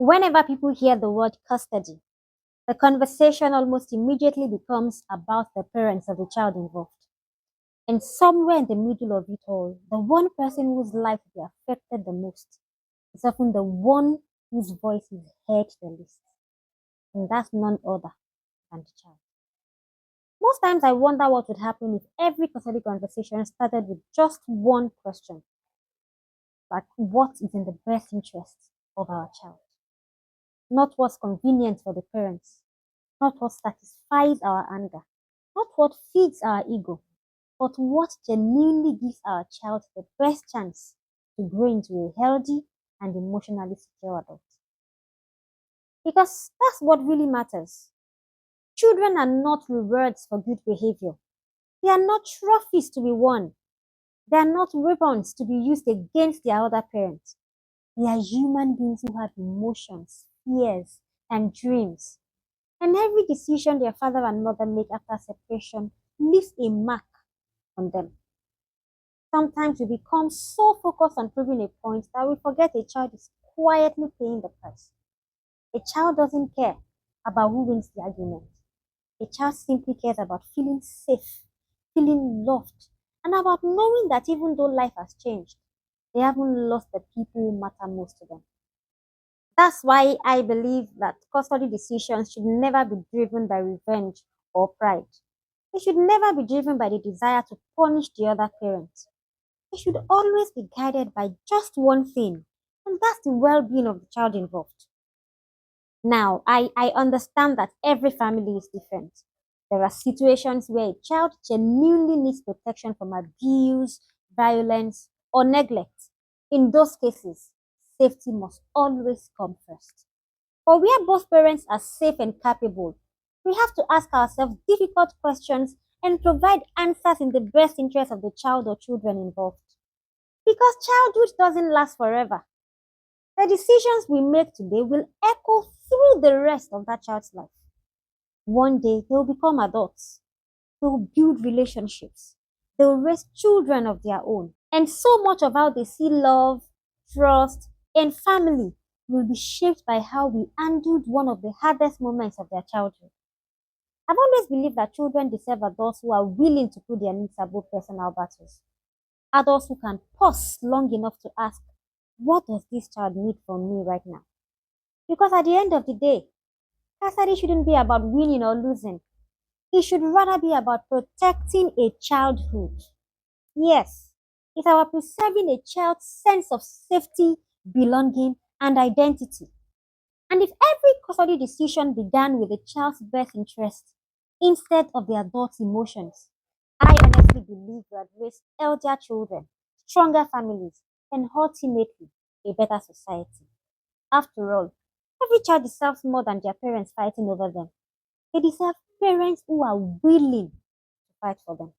Whenever people hear the word custody, the conversation almost immediately becomes about the parents of the child involved. And somewhere in the middle of it all, the one person whose life will be affected the most is often the one whose voice is heard the least. And that's none other than the child. Most times I wonder what would happen if every custody conversation started with just one question, like what is in the best interest of our child? Not what's convenient for the parents, not what satisfies our anger, not what feeds our ego, but what genuinely gives our child the best chance to grow into a healthy and emotionally secure adult. Because that's what really matters. Children are not rewards for good behavior. They are not trophies to be won. They are not weapons to be used against their other parents. They are human beings who have emotions, fears, and dreams. And every decision their father and mother make after separation leaves a mark on them. Sometimes we become so focused on proving a point that we forget a child is quietly paying the price. A child doesn't care about who wins the argument. A child simply cares about feeling safe, feeling loved, and about knowing that even though life has changed, they haven't lost the people who matter most to them. That's why I believe that custody decisions should never be driven by revenge or pride. They should never be driven by the desire to punish the other parent. They should always be guided by just one thing, and that's the well being of the child involved. Now, I understand that every family is different. There are situations where a child genuinely needs protection from abuse, violence, or neglect. In those cases, safety must always come first. But where both parents are safe and capable, we have to ask ourselves difficult questions and provide answers in the best interest of the child or children involved. Because childhood doesn't last forever. The decisions we make today will echo through the rest of that child's life. One day, they'll become adults. They'll build relationships. They'll raise children of their own. And so much of how they see love, trust, and family will be shaped by how we handled one of the hardest moments of their childhood. I've always believed that children deserve adults who are willing to put their needs above personal battles. Adults who can pause long enough to ask, what does this child need from me right now? Because at the end of the day, custody shouldn't be about winning or losing. It should rather be about protecting a childhood. Yes, it's about preserving a child's sense of safety, belonging, and identity. And if every custody decision began with the child's best interest instead of the adult's emotions, I honestly believe we would raise healthier children, stronger families, and ultimately a better society. After all, every child deserves more than their parents fighting over them. They deserve parents who are willing to fight for them.